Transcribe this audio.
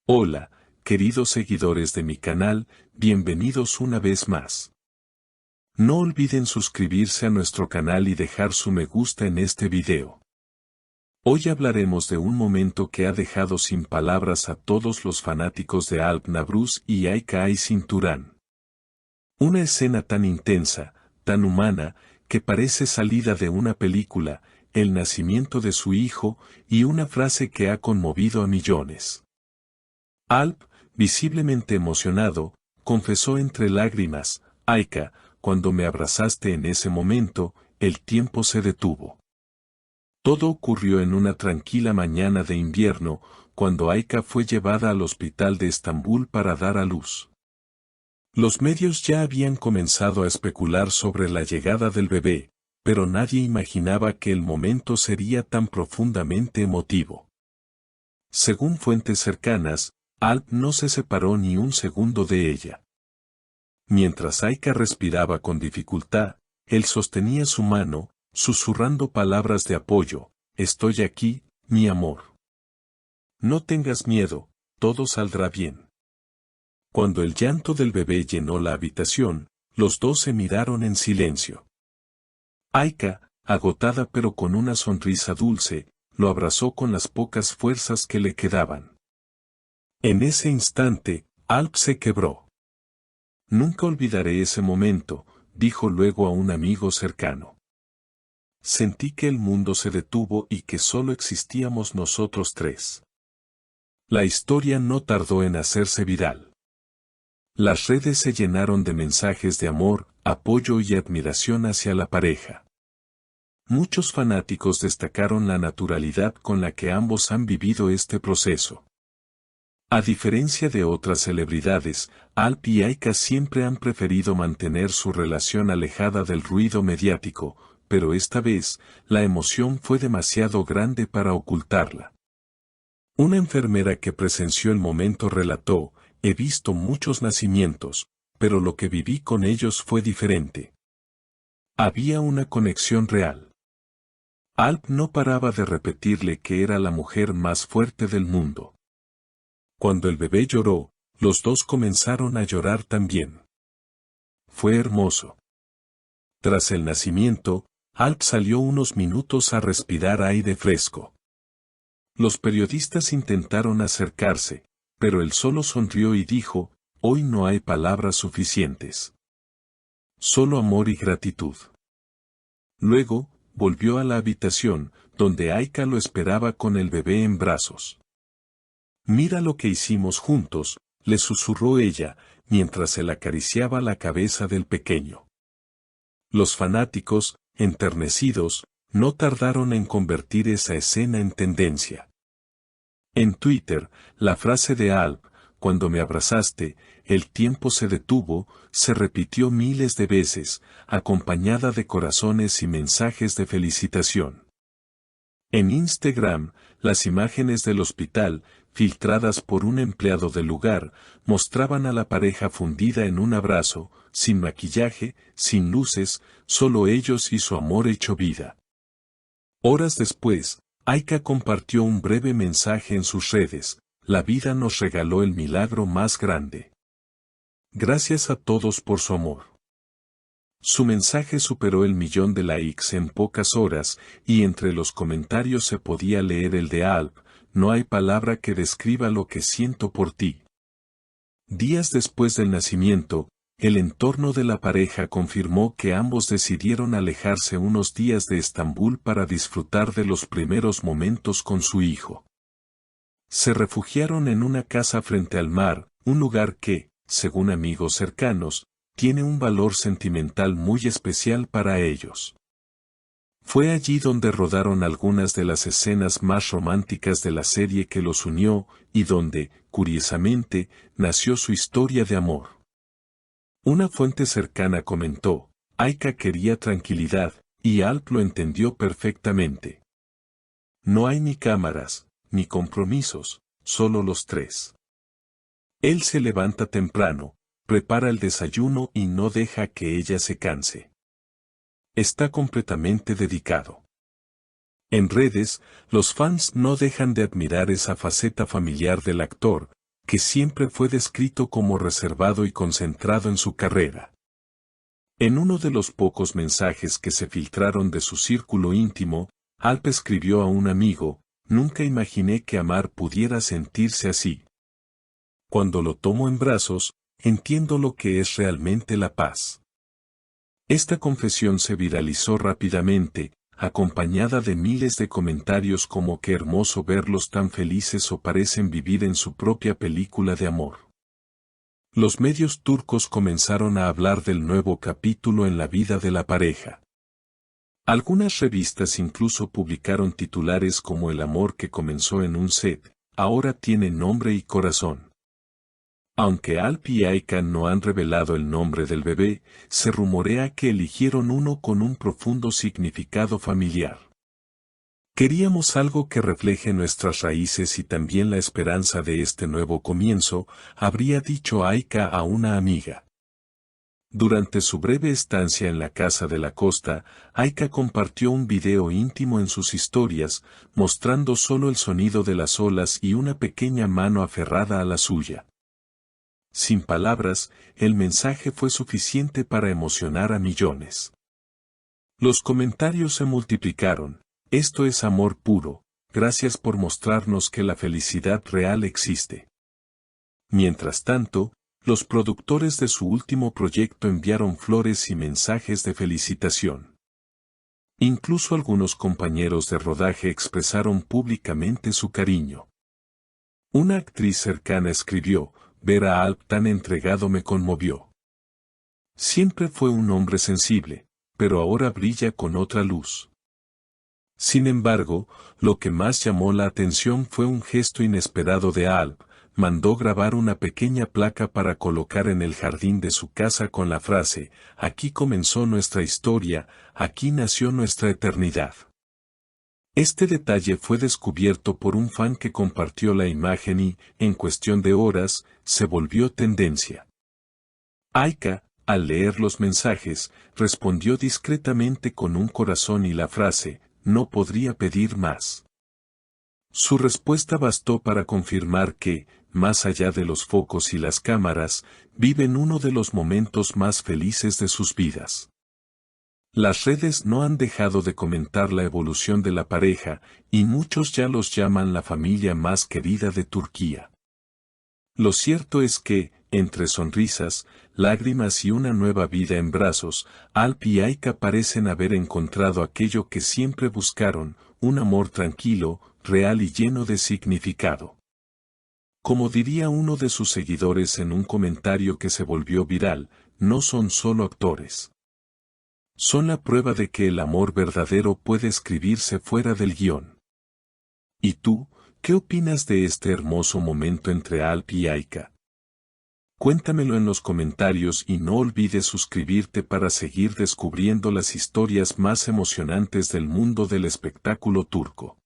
Hola, queridos seguidores de mi canal, bienvenidos una vez más. No olviden suscribirse a nuestro canal y dejar su me gusta en este video. Hoy hablaremos de un momento que ha dejado sin palabras a todos los fanáticos de Alp Navruz y Aika Aysin Turan. Una escena tan intensa, tan humana, que parece salida de una película, el nacimiento de su hijo, y una frase que ha conmovido a millones. Alp, visiblemente emocionado, confesó entre lágrimas: Aika, cuando me abrazaste en ese momento, el tiempo se detuvo. Todo ocurrió en una tranquila mañana de invierno, cuando Aika fue llevada al hospital de Estambul para dar a luz. Los medios ya habían comenzado a especular sobre la llegada del bebé, pero nadie imaginaba que el momento sería tan profundamente emotivo. Según fuentes cercanas, Alp no se separó ni un segundo de ella. Mientras Aika respiraba con dificultad, él sostenía su mano, susurrando palabras de apoyo: estoy aquí, mi amor. No tengas miedo, todo saldrá bien. Cuando el llanto del bebé llenó la habitación, los dos se miraron en silencio. Aika, agotada pero con una sonrisa dulce, lo abrazó con las pocas fuerzas que le quedaban. En ese instante, Alp se quebró. Nunca olvidaré ese momento, dijo luego a un amigo cercano. Sentí que el mundo se detuvo y que solo existíamos nosotros tres. La historia no tardó en hacerse viral. Las redes se llenaron de mensajes de amor, apoyo y admiración hacia la pareja. Muchos fanáticos destacaron la naturalidad con la que ambos han vivido este proceso. A diferencia de otras celebridades, Alp y Aika siempre han preferido mantener su relación alejada del ruido mediático, pero esta vez, la emoción fue demasiado grande para ocultarla. Una enfermera que presenció el momento relató: he visto muchos nacimientos, pero lo que viví con ellos fue diferente. Había una conexión real. Alp no paraba de repetirle que era la mujer más fuerte del mundo. Cuando el bebé lloró, los dos comenzaron a llorar también. Fue hermoso. Tras el nacimiento, Alp salió unos minutos a respirar aire fresco. Los periodistas intentaron acercarse, pero él solo sonrió y dijo: hoy no hay palabras suficientes. Solo amor y gratitud. Luego, volvió a la habitación, donde Aika lo esperaba con el bebé en brazos. Mira lo que hicimos juntos, le susurró ella, mientras él acariciaba la cabeza del pequeño. Los fanáticos, enternecidos, no tardaron en convertir esa escena en tendencia. En Twitter, la frase de Alp: cuando me abrazaste, el tiempo se detuvo, se repitió miles de veces, acompañada de corazones y mensajes de felicitación. En Instagram, las imágenes del hospital, filtradas por un empleado del lugar, mostraban a la pareja fundida en un abrazo, sin maquillaje, sin luces, solo ellos y su amor hecho vida. Horas después, Aika compartió un breve mensaje en sus redes: la vida nos regaló el milagro más grande. Gracias a todos por su amor. Su mensaje superó el 1.000.000 de likes en pocas horas, y entre los comentarios se podía leer el de Alp: no hay palabra que describa lo que siento por ti. Días después del nacimiento, el entorno de la pareja confirmó que ambos decidieron alejarse unos días de Estambul para disfrutar de los primeros momentos con su hijo. Se refugiaron en una casa frente al mar, un lugar que, según amigos cercanos, tiene un valor sentimental muy especial para ellos. Fue allí donde rodaron algunas de las escenas más románticas de la serie que los unió, y donde, curiosamente, nació su historia de amor. Una fuente cercana comentó: Aika quería tranquilidad, y Alp lo entendió perfectamente. No hay ni cámaras, ni compromisos, solo los tres. Él se levanta temprano, prepara el desayuno y no deja que ella se canse. Está completamente dedicado. En redes, los fans no dejan de admirar esa faceta familiar del actor, que siempre fue descrito como reservado y concentrado en su carrera. En uno de los pocos mensajes que se filtraron de su círculo íntimo, Alp escribió a un amigo: "Nunca imaginé que amar pudiera sentirse así. Cuando lo tomo en brazos, entiendo lo que es realmente la paz". Esta confesión se viralizó rápidamente, acompañada de miles de comentarios como "qué hermoso verlos tan felices o parecen vivir en su propia película de amor". Los medios turcos comenzaron a hablar del nuevo capítulo en la vida de la pareja. Algunas revistas incluso publicaron titulares como "El amor que comenzó en un set, ahora tiene nombre y corazón". Aunque Alp y Aika no han revelado el nombre del bebé, se rumorea que eligieron uno con un profundo significado familiar. "Queríamos algo que refleje nuestras raíces y también la esperanza de este nuevo comienzo", habría dicho Aika a una amiga. Durante su breve estancia en la casa de la costa, Aika compartió un video íntimo en sus historias, mostrando solo el sonido de las olas y una pequeña mano aferrada a la suya. Sin palabras, el mensaje fue suficiente para emocionar a millones. Los comentarios se multiplicaron: "Esto es amor puro, gracias por mostrarnos que la felicidad real existe". Mientras tanto, los productores de su último proyecto enviaron flores y mensajes de felicitación. Incluso algunos compañeros de rodaje expresaron públicamente su cariño. Una actriz cercana escribió: "Ver a Alp tan entregado me conmovió. Siempre fue un hombre sensible, pero ahora brilla con otra luz". Sin embargo, lo que más llamó la atención fue un gesto inesperado de Alp: mandó grabar una pequeña placa para colocar en el jardín de su casa con la frase: "Aquí comenzó nuestra historia, aquí nació nuestra eternidad". Este detalle fue descubierto por un fan que compartió la imagen y, en cuestión de horas, se volvió tendencia. Aika, al leer los mensajes, respondió discretamente con un corazón y la frase: "No podría pedir más". Su respuesta bastó para confirmar que, más allá de los focos y las cámaras, viven uno de los momentos más felices de sus vidas. Las redes no han dejado de comentar la evolución de la pareja, y muchos ya los llaman la familia más querida de Turquía. Lo cierto es que, entre sonrisas, lágrimas y una nueva vida en brazos, Alp y Aika parecen haber encontrado aquello que siempre buscaron: un amor tranquilo, real y lleno de significado. Como diría uno de sus seguidores en un comentario que se volvió viral: "No son solo actores. Son la prueba de que el amor verdadero puede escribirse fuera del guión". ¿Y tú, qué opinas de este hermoso momento entre Alp y Aika? Cuéntamelo en los comentarios y no olvides suscribirte para seguir descubriendo las historias más emocionantes del mundo del espectáculo turco.